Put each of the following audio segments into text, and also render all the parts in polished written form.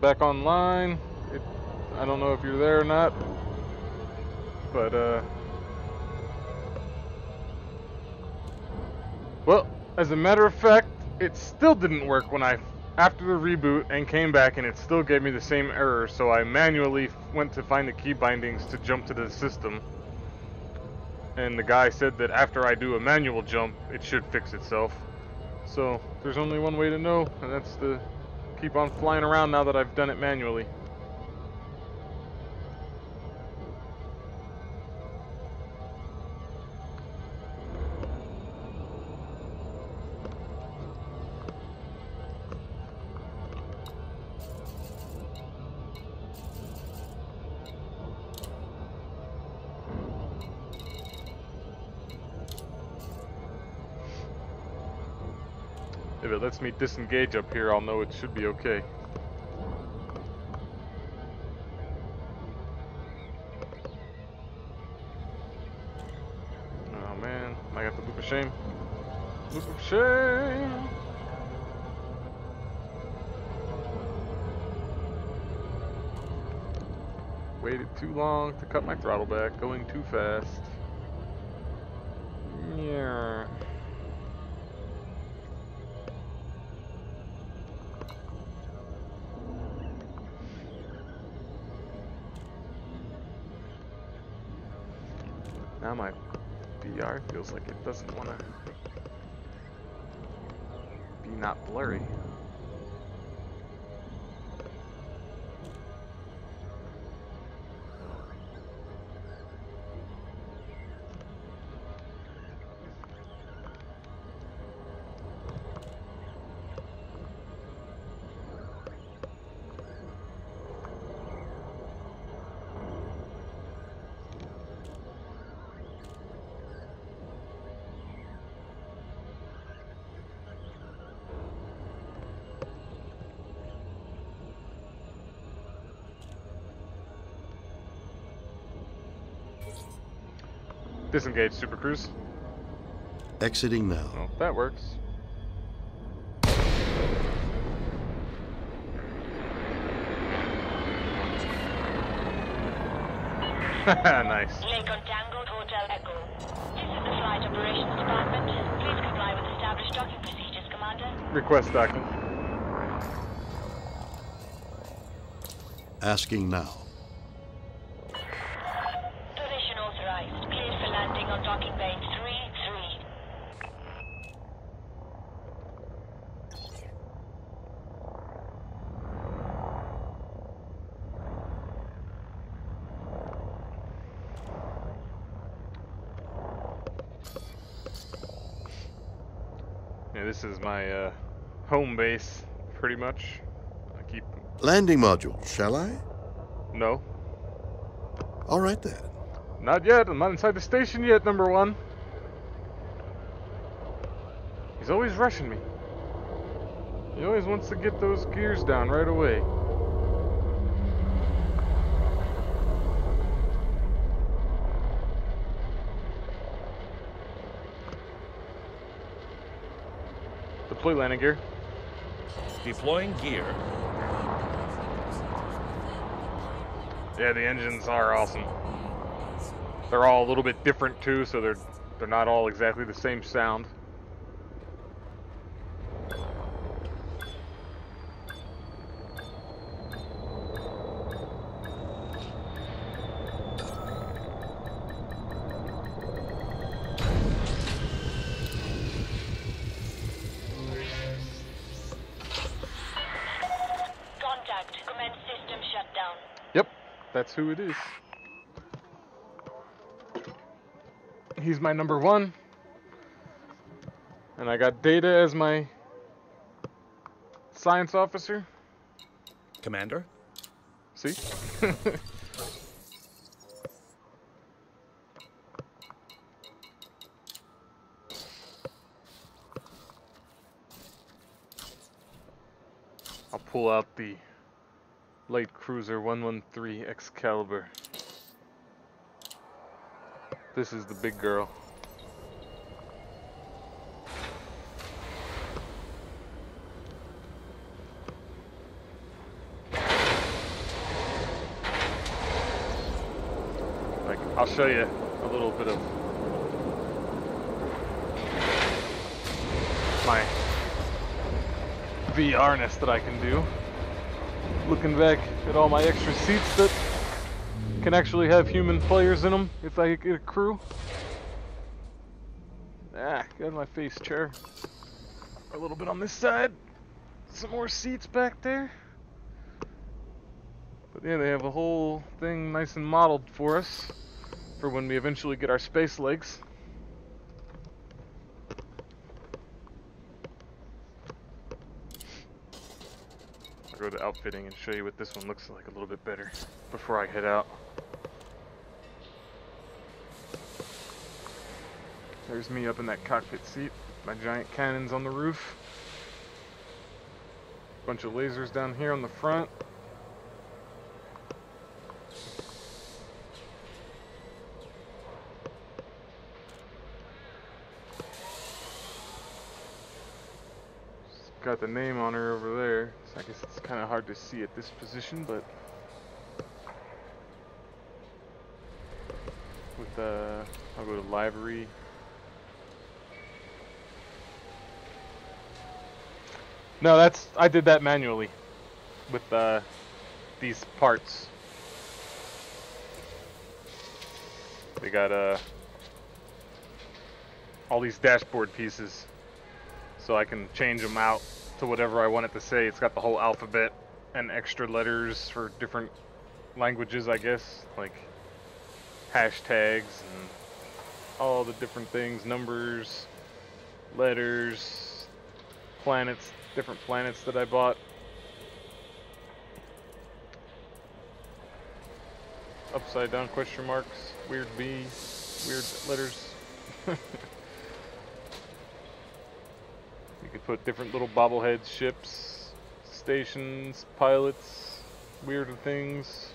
back online. I don't know if you're there or not, but well, as a matter of fact, it still didn't work when after the reboot and came back, and it still gave me the same error. So I manually went to find the key bindings to jump to the system, and the guy said that after I do a manual jump, it should fix itself. So there's only one way to know, and that's to keep on flying around now that I've done it manually. If it lets me disengage up here, I'll know it should be okay. Oh man, I got the loop of shame. Loop of shame! Waited too long to cut my throttle back, going too fast. Yeah. Now my VR feels like it doesn't want to be not blurry. Disengage, Super Cruise. Exiting now. Oh, that works. Nice. Lake on Tango Hotel Echo. This is the Flight Operations Department. Please comply with established docking procedures, Commander. Request docking. Asking now. Position authorized. Cleared for landing on docking bay 3-3. Yeah, this is my home base, pretty much. I keep... Landing module, shall I? No. All right then. Not yet. I'm not inside the station yet, number one. He's always rushing me. He always wants to get those gears down right away. Deploy landing gear. Deploying gear. Yeah, the engines are awesome. They're all a little bit different too, so they're not all exactly the same sound. Contact. Commence system shutdown. Yep, that's who it is. He's my number one. And I got Data as my science officer. Commander? See? I'll pull out the light cruiser 113 Excalibur. This is the big girl. show you a little bit of my VR-ness that I can do. Looking back at all my extra seats that can actually have human players in them if I get a crew. Got my face chair. A little bit on this side. Some more seats back there. But yeah, they have a whole thing nice and modeled for us for when we eventually get our space legs. I'll go to outfitting and show you what this one looks like a little bit better before I head out. There's me up in that cockpit seat, my giant cannons on the roof. Bunch of lasers down here on the front. Got the name on her over there, so I guess it's kind of hard to see at this position, but with I'll go to livery. No, I did that manually with these parts. They got all these dashboard pieces, so I can change them out to whatever I want it to say. It's got the whole alphabet and extra letters for different languages, I guess, like hashtags and all the different things, numbers, letters, planets, different planets that I bought. Upside down question marks, weird B, weird letters. You could put different little bobbleheads, ships, stations, pilots, weirder things.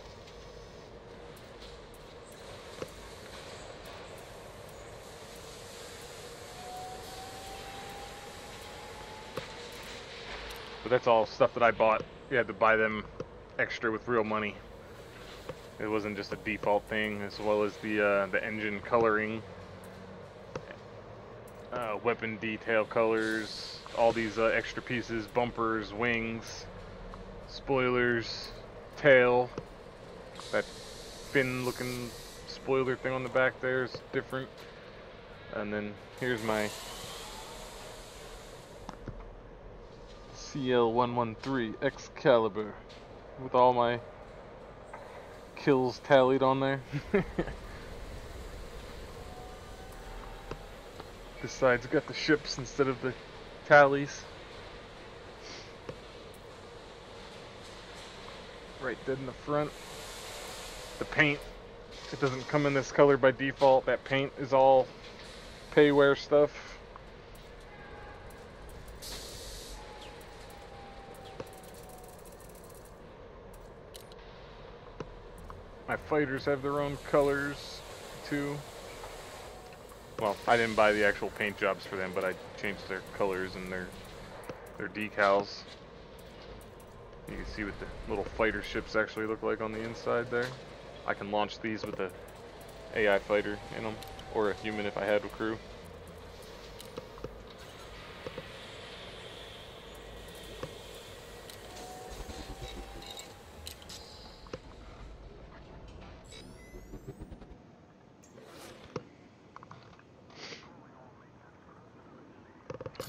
But that's all stuff that I bought. You had to buy them extra with real money. It wasn't just a default thing, as well as the engine coloring, weapon detail colors, all these extra pieces, bumpers, wings, spoilers, tail. That fin-looking spoiler thing on the back there is different. And then here's my CL113 Excalibur with all my kills tallied on there. This side's got the ships instead of the tallies. Right dead in the front. The paint, it doesn't come in this color by default. That paint is all payware stuff. My fighters have their own colors too. Well, I didn't buy the actual paint jobs for them, but I changed their colors and their decals. You can see what the little fighter ships actually look like on the inside there. I can launch these with a AI fighter in them, or a human if I had a crew.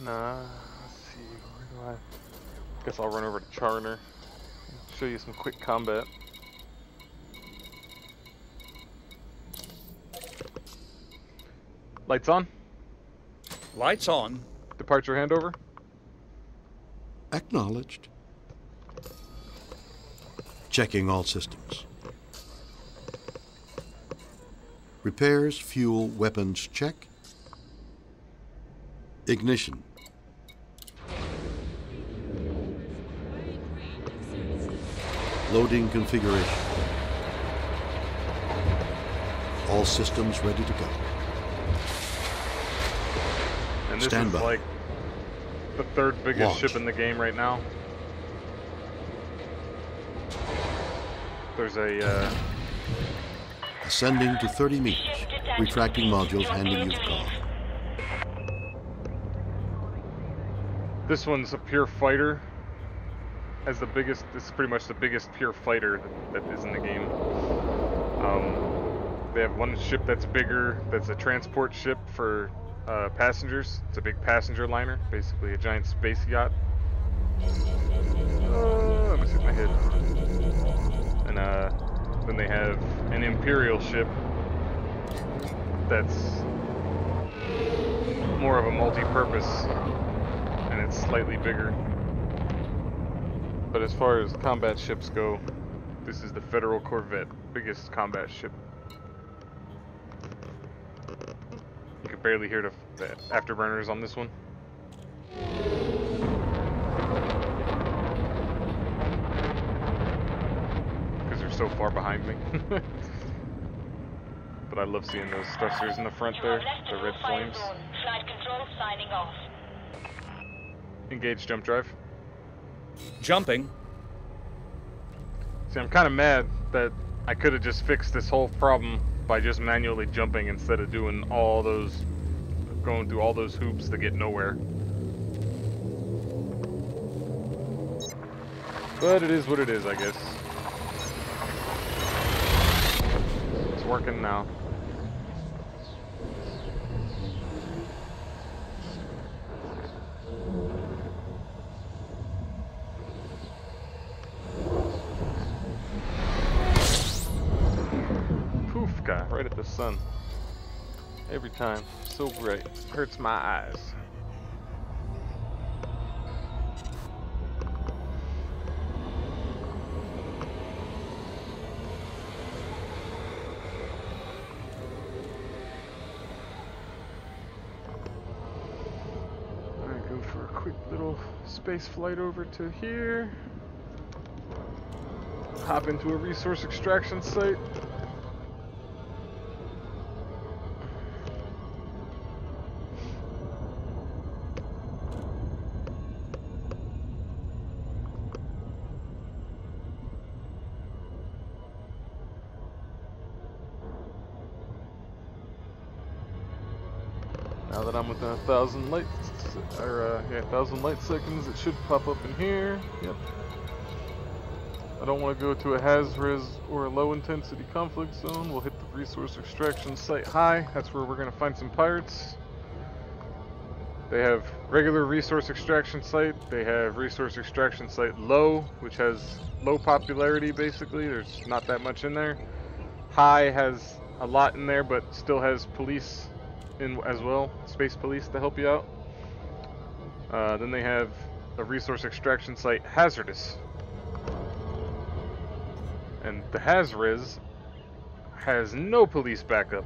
Let's see, where do I guess I'll run over to Charner, show you some quick combat. Lights on. Lights on. Departure handover. Acknowledged. Checking all systems. Repairs, fuel, weapons check. Ignition. Loading configuration. All systems ready to go. And this Stand is by. like the third biggest Launch. ship in the game right now. There's a Ascending to 30 meters. Retracting modules handing you the call. This one's a pure fighter. As the biggest, this is pretty much the biggest pure fighter that is in the game. They have one ship that's bigger, that's a transport ship for passengers. It's a big passenger liner, basically a giant space yacht. I'm gonna hit my head. And then they have an Imperial ship that's more of a multi-purpose, and it's slightly bigger. But as far as combat ships go, this is the Federal Corvette, biggest combat ship. You can barely hear the afterburners on this one. Because they're so far behind me. But I love seeing those thrusters in the front there, the red flames. Flight control signing off. Engage jump drive. Jumping. See, I'm kind of mad that I could have just fixed this whole problem by just manually jumping instead of doing all those, going through all those hoops to get nowhere. But it is what it is, I guess. It's working now. Guy right at the sun every time. So bright, hurts my eyes. Alright, go for a quick little space flight over to here. Hop into a resource extraction site. Now that I'm within 1,000 light, or 1,000 light seconds, it should pop up in here. Yep. I don't want to go to a haz-res or a low-intensity conflict zone. We'll hit the resource extraction site high. That's where we're going to find some pirates. They have regular resource extraction site. They have resource extraction site low, which has low popularity. Basically, there's not that much in there. High has a lot in there, but still has police in as well, space police to help you out. Then they have a resource extraction site hazardous, and the haz-res has no police backup,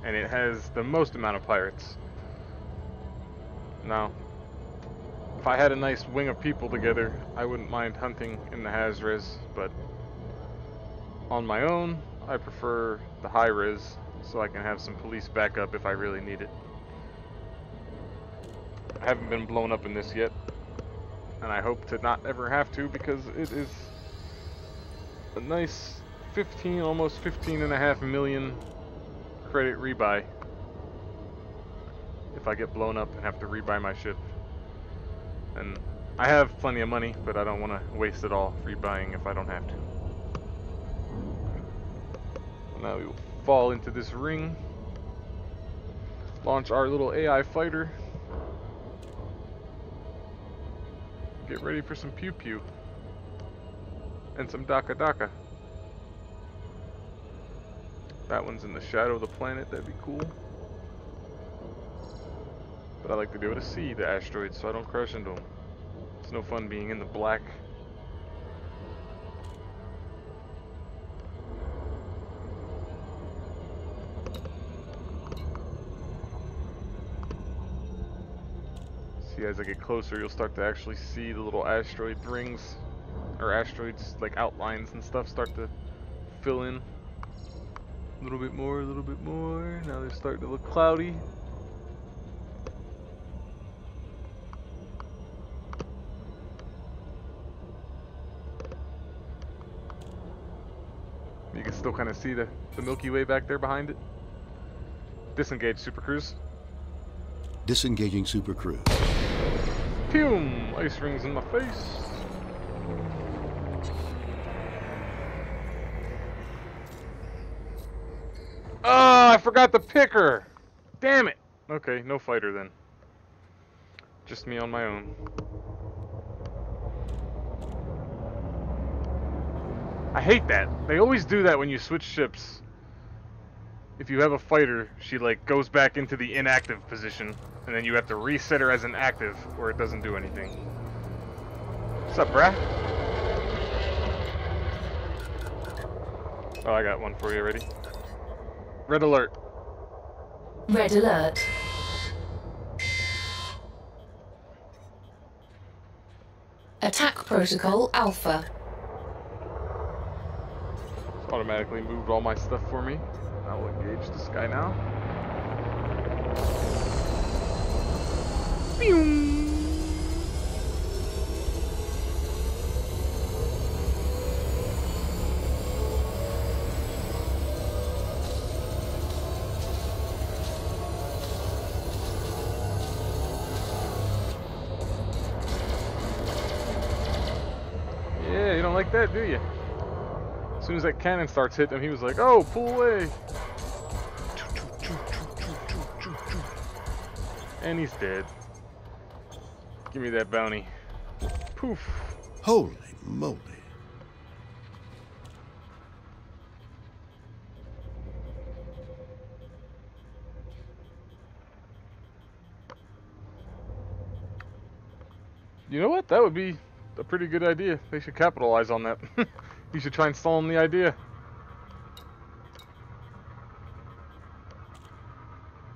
and it has the most amount of pirates. Now, if I had a nice wing of people together, I wouldn't mind hunting in the haz-res, but on my own, I prefer the high-res, so I can have some police backup if I really need it. I haven't been blown up in this yet, and I hope to not ever have to, because it is a nice 15, almost 15.5 million credit rebuy if I get blown up and have to rebuy my ship. And I have plenty of money, but I don't want to waste it all rebuying if I don't have to. Now we will fall into this ring, launch our little AI fighter, get ready for some pew pew and some daka daka. That one's in the shadow of the planet. That'd be cool, but I like to be able to see the asteroids so I don't crash into them. It's no fun being in the black. See, as I get closer, you'll start to actually see the little asteroid rings, or asteroids, like outlines and stuff, start to fill in. A little bit more, a little bit more. Now they're starting to look cloudy. still kind of see the Milky Way back there behind it. Disengage Super Cruise. Disengaging Super Cruise. Pew! Ice rings in my face. Oh, I forgot the picker! Damn it! Okay, no fighter then. Just me on my own. I hate that. They always do that when you switch ships. If you have a fighter, she like goes back into the inactive position, and then you have to reset her as an active, or it doesn't do anything. What's up, brah? Oh, I got one for you already. Red alert. Red alert. Attack Protocol Alpha. Automatically moved all my stuff for me. I will engage this guy now. Pew! Yeah, you don't like that, do you? As soon as that cannon starts hitting him, he was like, "Oh, pull away!" And he's dead. Give me that bounty. Poof. Holy moly. You know what? That would be a pretty good idea. They should capitalize on that. You should try and stall them the idea.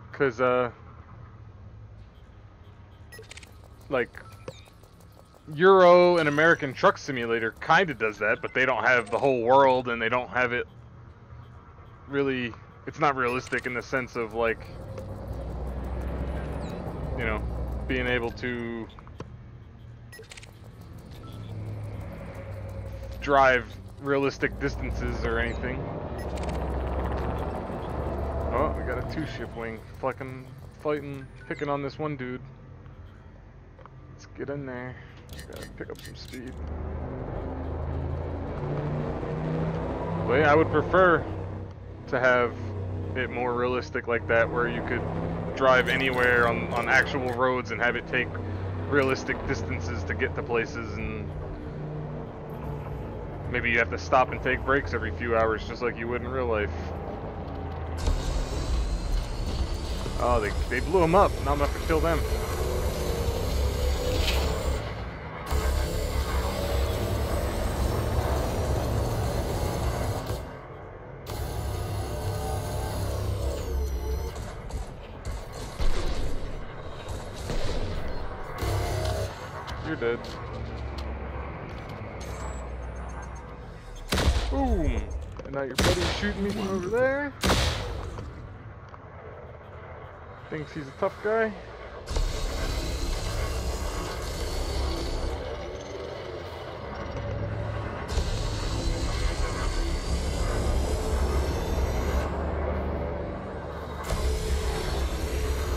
Because, like, Euro and American Truck Simulator kind of does that, but they don't have the whole world, and they don't have it really... It's not realistic in the sense of, like, you know, being able to drive realistic distances or anything. Oh, we got a two-ship wing fucking fighting, picking on this one dude. Let's get in there. Gotta pick up some speed. But yeah, I would prefer to have it more realistic like that, where you could drive anywhere on actual roads and have it take realistic distances to get to places, and maybe you have to stop and take breaks every few hours just like you would in real life. Oh, they blew him up. Now I'm gonna have to kill them. You're dead. Boom! And now your buddy's shooting me from over there. Thinks he's a tough guy.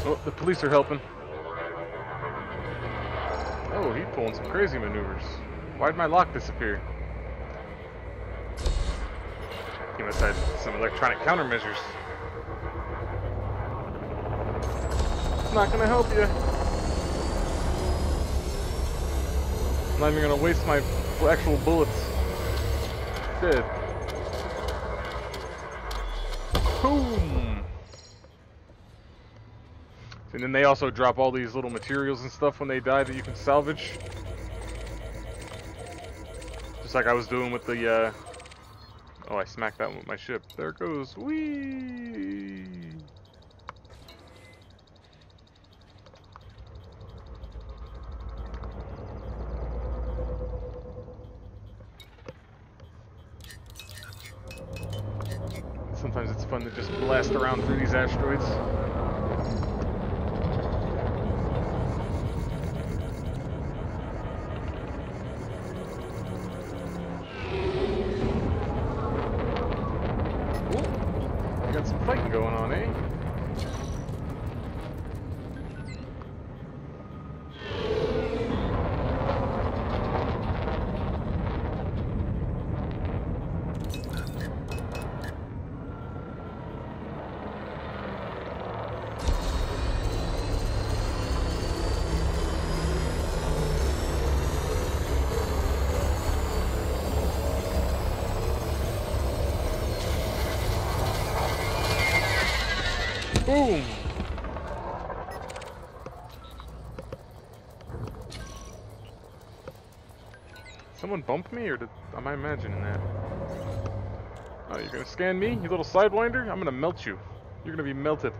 Oh, the police are helping. Oh, he's pulling some crazy maneuvers. Why'd my lock disappear? He must have some electronic countermeasures. It's not gonna help you. I'm not even gonna waste my actual bullets. Dead. Boom! And then they also drop all these little materials and stuff when they die that you can salvage. Just like I was doing with the, oh, I smacked that one with my ship. There it goes. Whee! Sometimes it's fun to just blast around through these asteroids. Boom! Someone bumped me, or am I imagining that? Oh, you're gonna scan me, you little sidewinder? I'm gonna melt you. You're gonna be melted.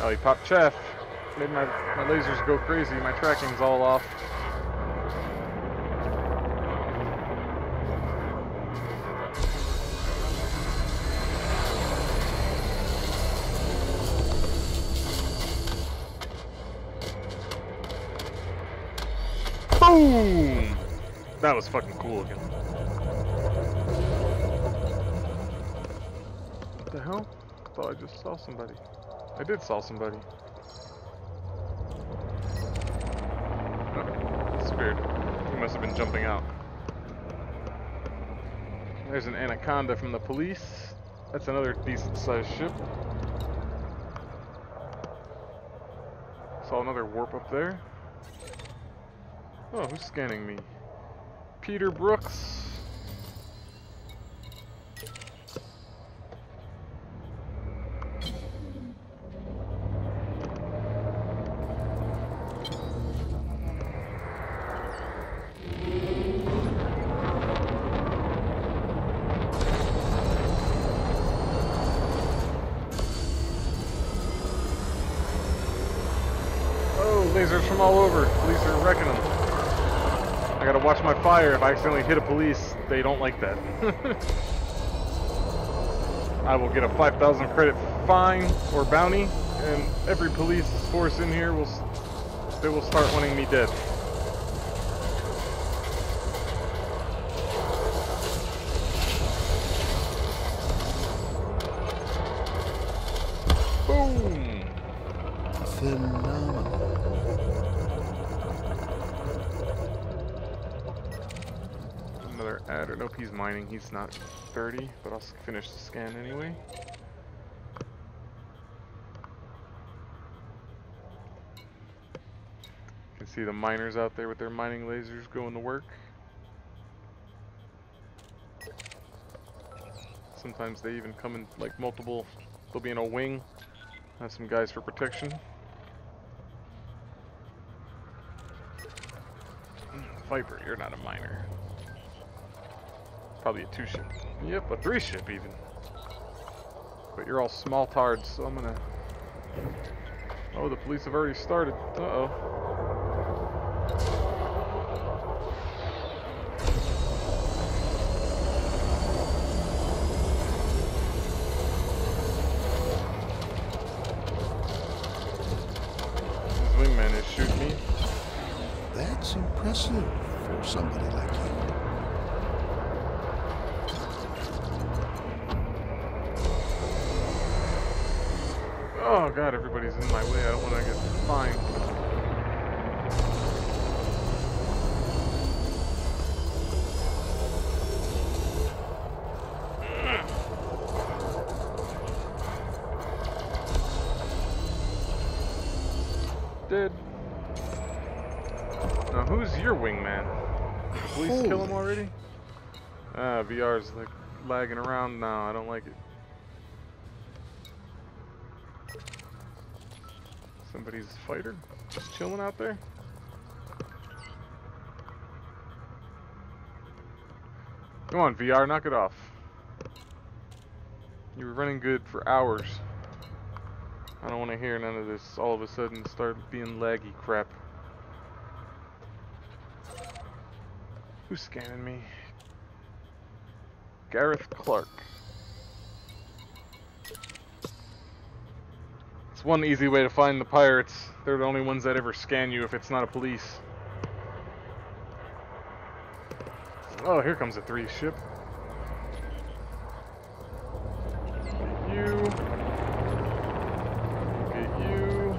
Oh, he popped chaff. Made my lasers go crazy. My tracking's all off. Boom! That was fucking cool again. What the hell? I thought I just saw somebody. I did saw somebody. Oh, it's weird. He must have been jumping out. There's an anaconda from the police. That's another decent sized ship. Saw another warp up there. Oh, who's scanning me? Peter Brooks. Oh, lasers from all over. Police are wrecking them. I gotta watch my fire. If I accidentally hit a police, they don't like that. I will get a 5,000 credit fine or bounty, and every police force in here will start wanting me dead. Boom! Phenomenal. Another adder. Nope, he's mining. He's not 30, but I'll finish the scan anyway. You can see the miners out there with their mining lasers going to work. Sometimes they even come in like multiple. They'll be in a wing. Have some guys for protection. Viper, you're not a miner. Probably a 2-ship. Yep, a 3-ship even. But you're all small tards, so I'm gonna... Oh, the police have already started. Uh-oh. This wingman is shooting me. That's impressive for somebody like you. Oh god, everybody's in my way. I don't want to get fined. Dead. Now who's your wingman? Did the police kill him already? Ah, VR's like lagging around now. I don't like it. Somebody's fighter just chilling out there. Come on, VR, knock it off. You were running good for hours. I don't want to hear none of this all of a sudden start being laggy crap. Who's scanning me? Gareth Clark. It's one easy way to find the pirates. They're the only ones that ever scan you if it's not a police. Oh, here comes a 3-ship. You. Get you.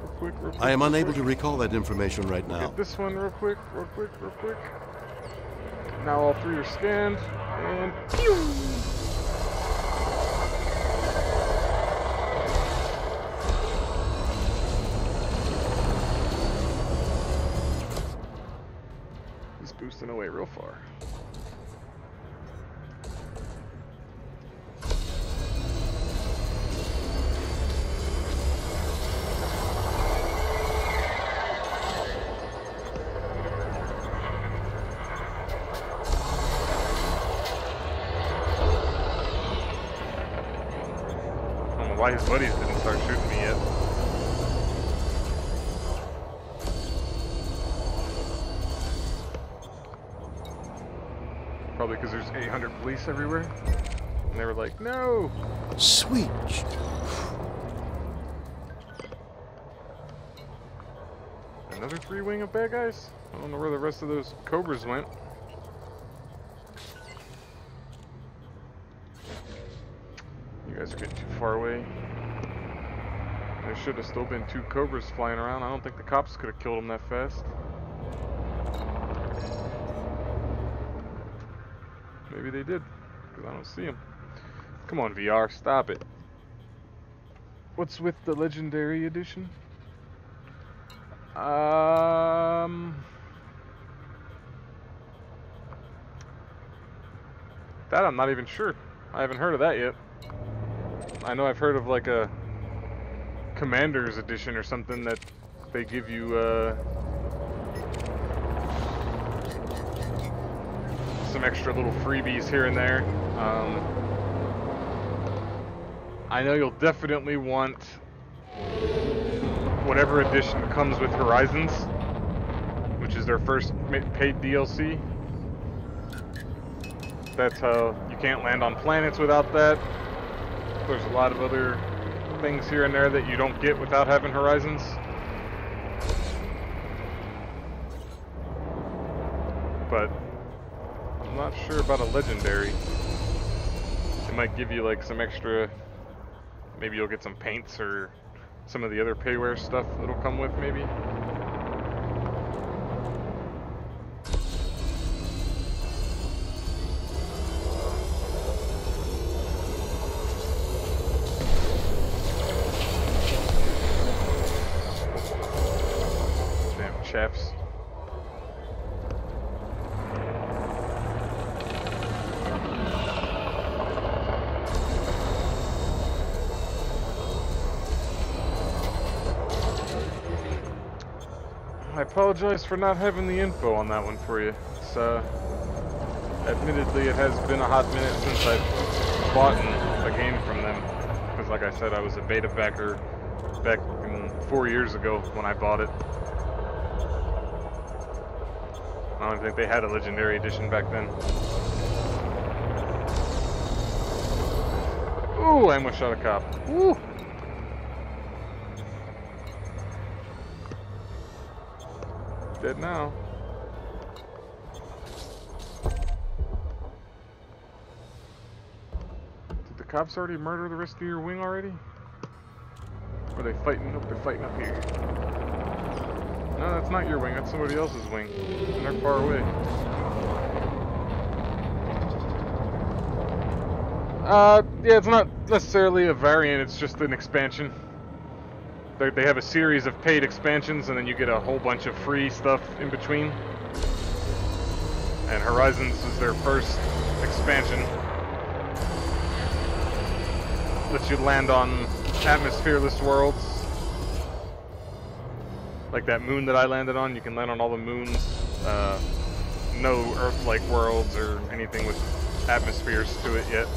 Real quick, real quick. I am real unable quick. to recall that information right now. Get this one real quick, real quick, real quick. Now all 3 are scanned, and pew! He's boosting away real far. why his buddies didn't start shooting me yet. Probably because there's 800 police everywhere. And they were like, no! Sweet. Another 3-wing of bad guys? I don't know where the rest of those Cobras went. You guys are getting too far away. There should have still been 2 Cobras flying around. I don't think the cops could have killed them that fast. Maybe they did, because I don't see them. Come on, VR, stop it. What's with the Legendary Edition? That I'm not even sure. I haven't heard of that yet. I know I've heard of like a Commander's Edition or something that they give you some extra little freebies here and there. I know you'll definitely want whatever edition comes with Horizons, which is their first paid DLC. That's how you can't land on planets without that. There's a lot of other things here and there that you don't get without having Horizons. But I'm not sure about a Legendary. It might give you like some extra, maybe you'll get some paints or some of the other payware stuff that'll come with maybe. Damn chaps. I apologize for not having the info on that one for you. It's, admittedly, it has been a hot minute since I've bought a game from them. Because like I said, I was a beta backer back 4 years ago when I bought it. I don't think they had a Legendary Edition back then. Ooh, I almost shot a cop. Ooh! Dead now. Did the cops already murder the rest of your wing already? Or are they fighting? Nope, they're fighting up here. No, that's not your wing, that's somebody else's wing. And they're far away. Yeah, it's not necessarily a variant, it's just an expansion. They have a series of paid expansions, and then you get a whole bunch of free stuff in between. And Horizons is their first expansion. Lets you land on atmosphereless worlds. Like that moon that I landed on, you can land on all the moons. No Earth-like worlds or anything with atmospheres to it yet.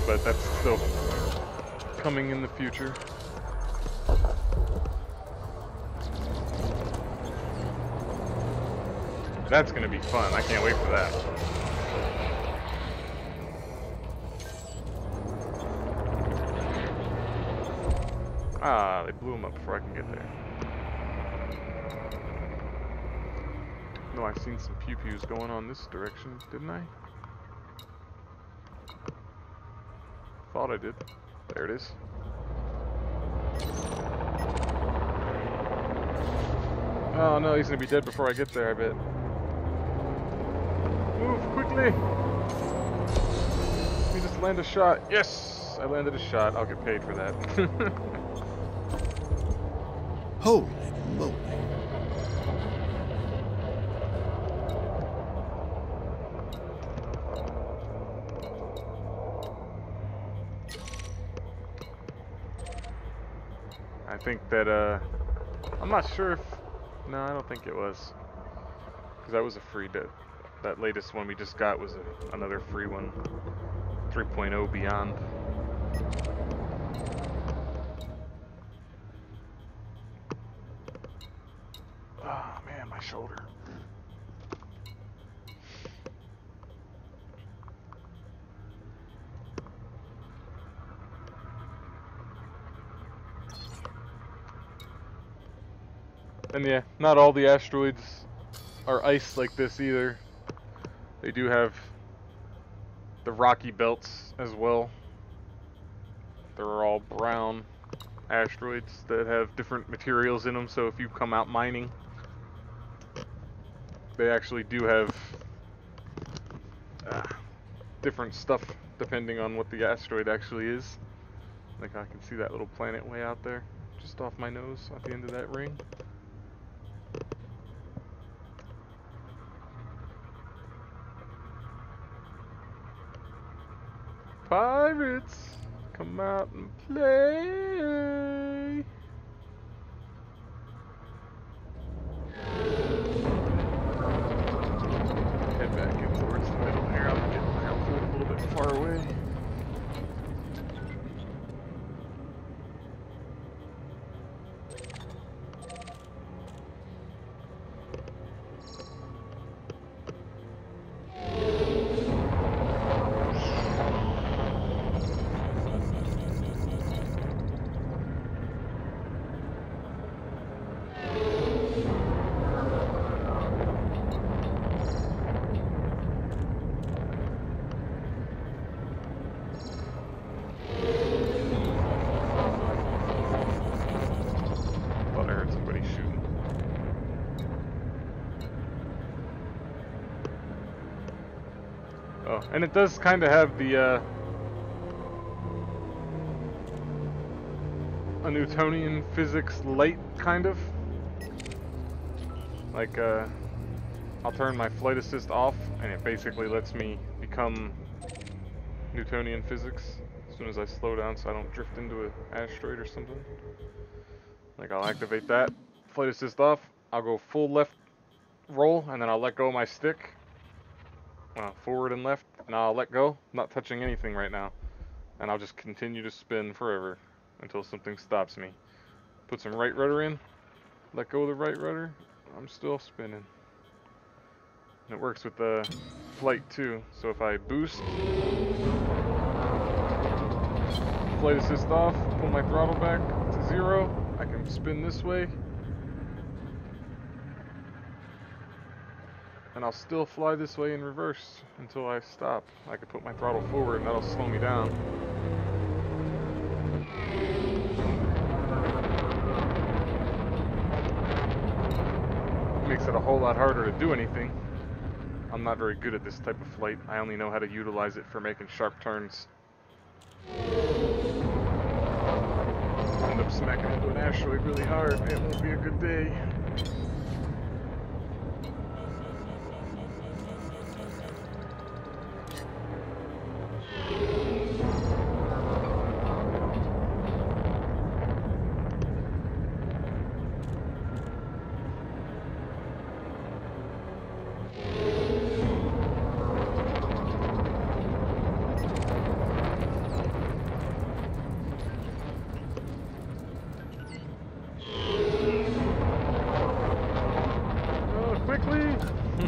But that's still coming in the future. That's gonna be fun. I can't wait for that. Ah, they blew him up before I can get there. No, I've seen some pew-pews going on this direction, didn't I? Thought I did. There it is. Oh no, he's gonna be dead before I get there, I bet. Move quickly! Let me just land a shot. Yes! I landed a shot. I'll get paid for that. Holy moly. I think that, I'm not sure if... No, I don't think it was. Because that was a free... That latest one we just got was another free one. 3.0 Beyond. Oh man, my shoulder. And yeah, not all the asteroids are ice like this either. They do have the rocky belts as well. They're all brown asteroids that have different materials in them, so if you come out mining, they actually do have different stuff depending on what the asteroid actually is. Like I can see that little planet way out there, just off my nose at the end of that ring. Pirates, come out and play. Head back in towards the middle here. I'm getting my outfit a little bit far away. Oh, and it does kind of have the a Newtonian physics light, kind of. Like, I'll turn my flight assist off, and it basically lets me become Newtonian physics as soon as I slow down so I don't drift into an asteroid or something. Like, I'll activate that, flight assist off, I'll go full left roll, and then I'll let go of my stick. Forward and left, and I'll let go, I'm not touching anything right now. And I'll just continue to spin forever until something stops me. Put some right rudder in, let go of the right rudder, I'm still spinning. And it works with the flight too, so if I boost, flight assist off, pull my throttle back to 0, I can spin this way. And I'll still fly this way in reverse until I stop. I can put my throttle forward and that'll slow me down. It makes it a whole lot harder to do anything. I'm not very good at this type of flight. I only know how to utilize it for making sharp turns. End up smacking into an asteroid really hard. It won't be a good day.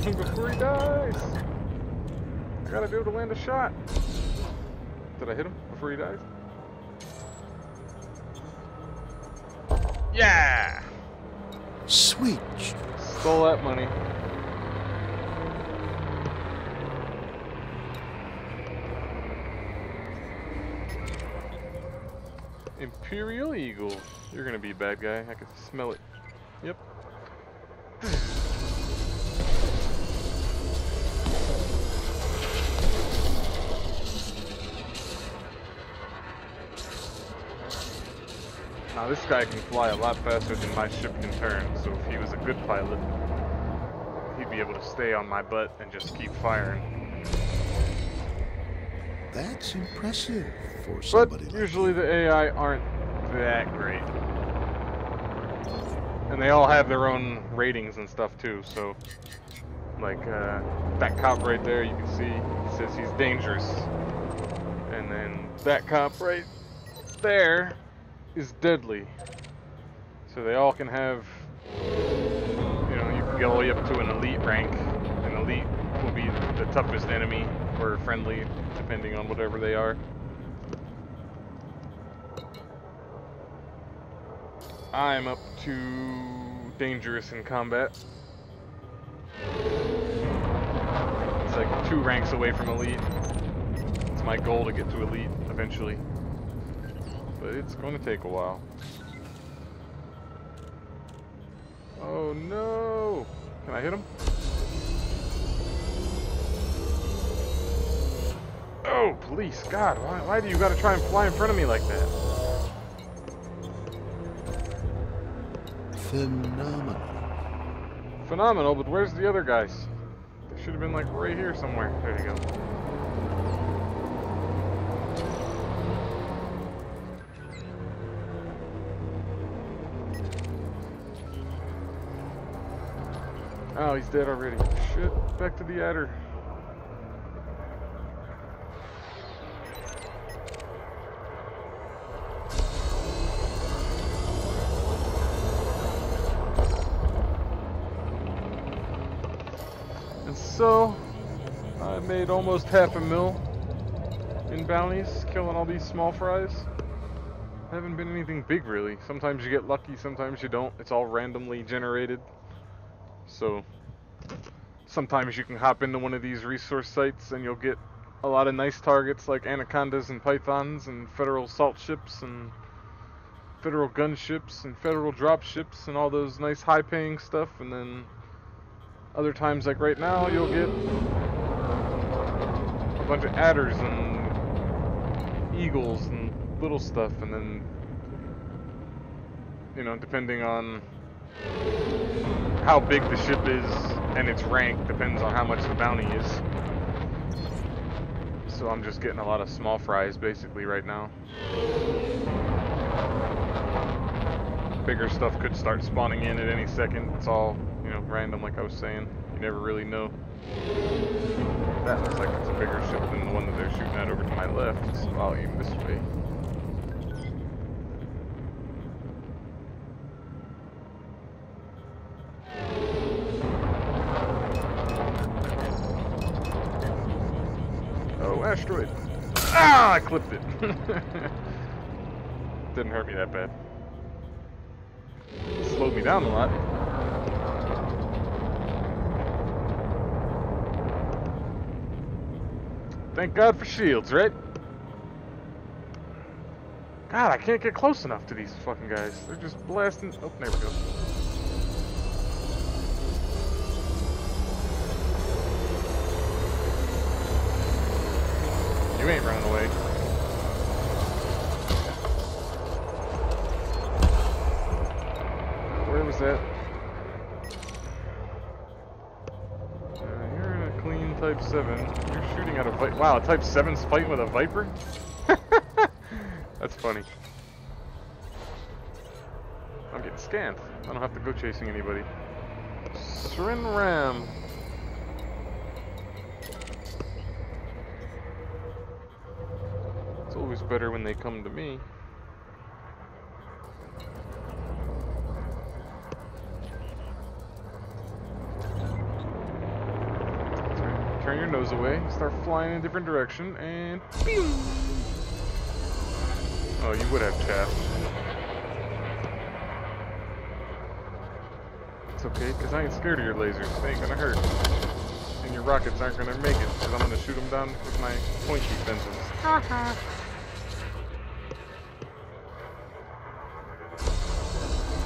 Before he dies. I gotta be able to land a shot. Did I hit him before he dies? Yeah! Sweet. Stole that money. Imperial Eagle. You're gonna be a bad guy. I can smell it. Yep. Now this guy can fly a lot faster than my ship can turn, so if he was a good pilot, he'd be able to stay on my butt and just keep firing. That's impressive for somebody But like usually you. the AI aren't that great. And they all have their own ratings and stuff too, so like that cop right there, you can see, he says he's dangerous. And then that cop right there is deadly. So they all can have, you know, you can go all the way up to an elite rank. An elite will be the toughest enemy, or friendly, depending on whatever they are. I'm up to dangerous in combat. It's like 2 ranks away from elite. It's my goal to get to elite eventually. But it's going to take a while. Oh no! Can I hit him? Oh, police! God, why do you gotta try and fly in front of me like that? Phenomenal. Phenomenal, but where's the other guys? They should have been like right here somewhere. There you go. Oh, he's dead already. Shit, back to the adder. And so, I made almost $500,000 in bounties, killing all these small fries. Haven't been anything big really. Sometimes you get lucky, sometimes you don't. It's all randomly generated. So, sometimes you can hop into one of these resource sites and you'll get a lot of nice targets like anacondas and pythons and federal salt ships and federal gunships and federal drop ships and all those nice high-paying stuff. And then other times, like right now, you'll get a bunch of adders and eagles and little stuff. And then, you know, depending on how big the ship is and its rank depends on how much the bounty is. So I'm just getting a lot of small fries basically right now. Bigger stuff could start spawning in at any second. It's all, you know, random like I was saying. You never really know. That looks like it's a bigger ship than the one that they're shooting at over to my left. So I'll aim this way. Asteroid. Ah, I clipped it. Didn't hurt me that bad. Slowed me down a lot. Thank God for shields, right? God, I can't get close enough to these fucking guys. They're just blasting. Oh, there we go. You ain't running away. Where was that? You're in a clean Type 7. You're shooting at a Viper. Wow, a Type 7's fighting with a Viper? That's funny. I'm getting scanned. I don't have to go chasing anybody. Srin Ram. It's always better when they come to me. Turn your nose away, start flying in a different direction, and pew! Oh, you would have chaff. It's okay, because I ain't scared of your lasers. They ain't gonna hurt. And your rockets aren't gonna make it, because I'm gonna shoot them down with my pointy fences.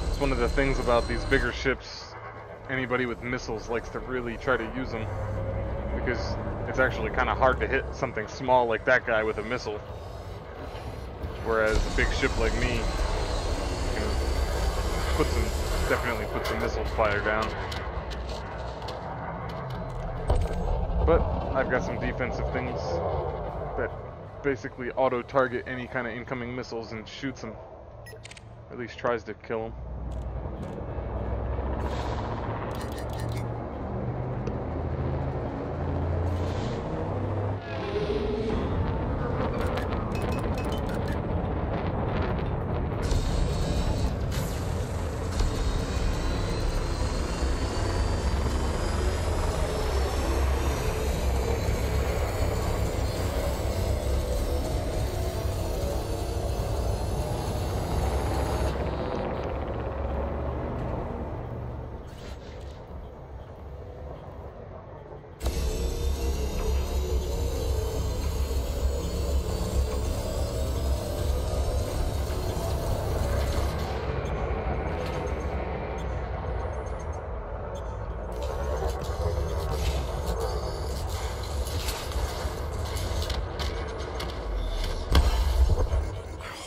It's one of the things about these bigger ships. Anybody with missiles likes to really try to use them, because it's actually kind of hard to hit something small like that guy with a missile. Whereas a big ship like me, you know, definitely puts some missile fire down. But I've got some defensive things that basically auto-target any kind of incoming missiles and shoots them. At least tries to kill them.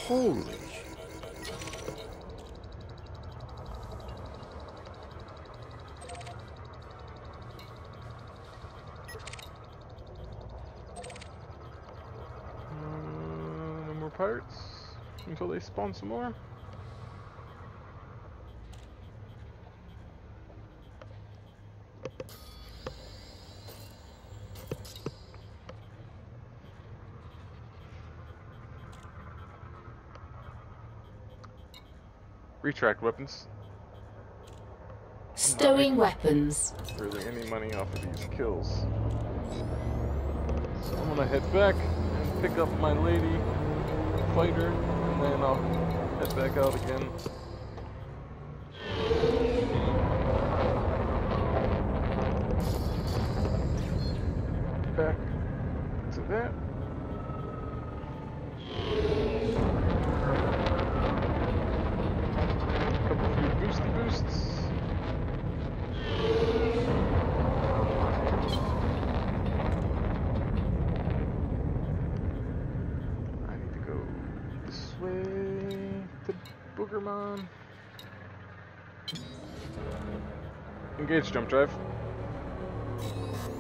Holy. No more pirates until they spawn some more. Retract weapons. Stowing weapons. Really any money off of these kills. So I'm gonna head back and pick up my lady fighter, and then I'll head back out again. Back to that. Couple few boosty boosts. I need to go this way to Boogermon. Engage jump drive.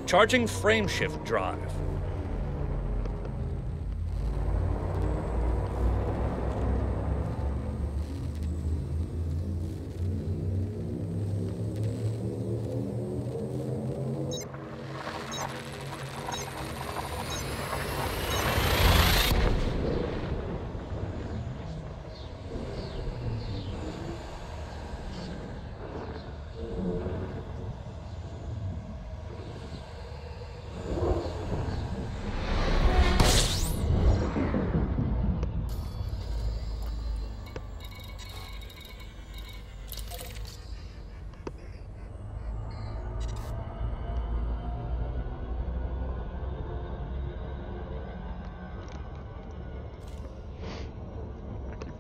Charging frameshift drive.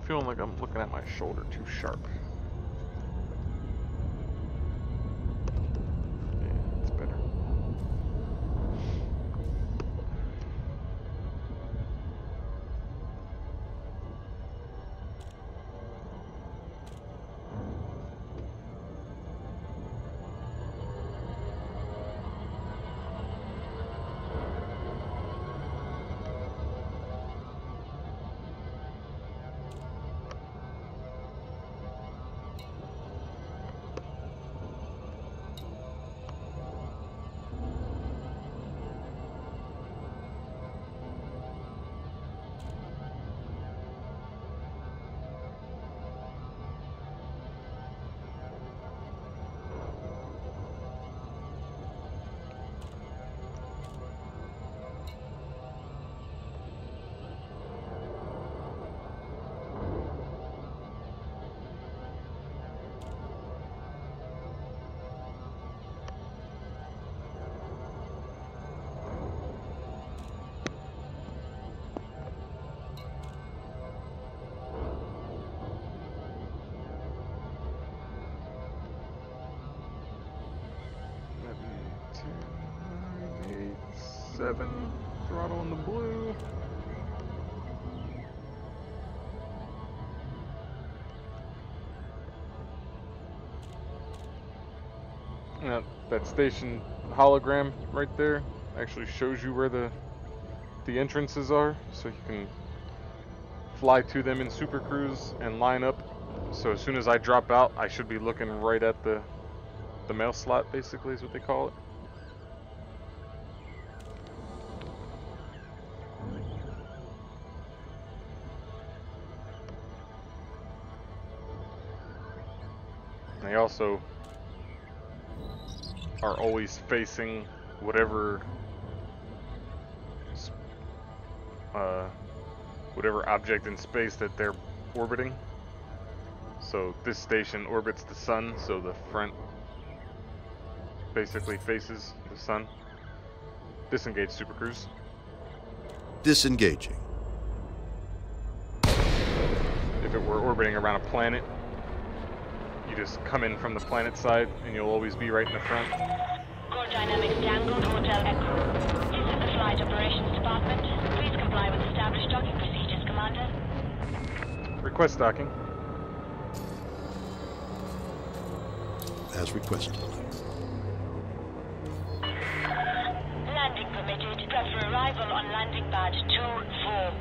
Feeling like I'm looking at my shoulder too sharp. Yeah, it's better. That'd be 10, 9, 8, 7. Throttle in the blue. That station hologram right there actually shows you where the entrances are, so you can fly to them in Super Cruise and line up. So as soon as I drop out, I should be looking right at the mail slot, basically, is what they call it. They also are always facing whatever object in space that they're orbiting. So this station orbits the sun, so the front basically faces the sun. Disengage Super Cruise. Disengaging. If it were orbiting around a planet, you just come in from the planet side and you'll always be right in the front. Core Dynamics Tango to Hotel Echo. This is the Flight Operations Department. Please comply with established docking procedures, Commander. Request docking. As requested. Landing permitted. Prep for arrival on landing pad 2-4.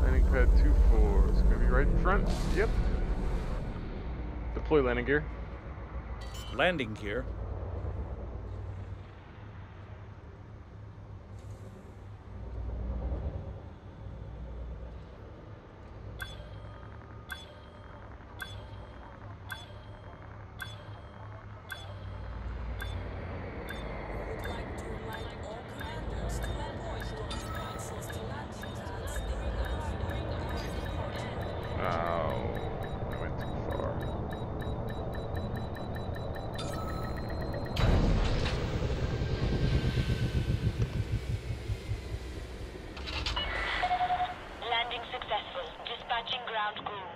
Landing pad 2-4. It's gonna be right in front. Yep. Deploy landing gear. Landing gear. Oh, I went too far. Landing successful. Dispatching ground crew.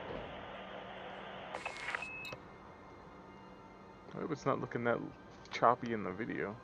I hope it's not looking that choppy in the video.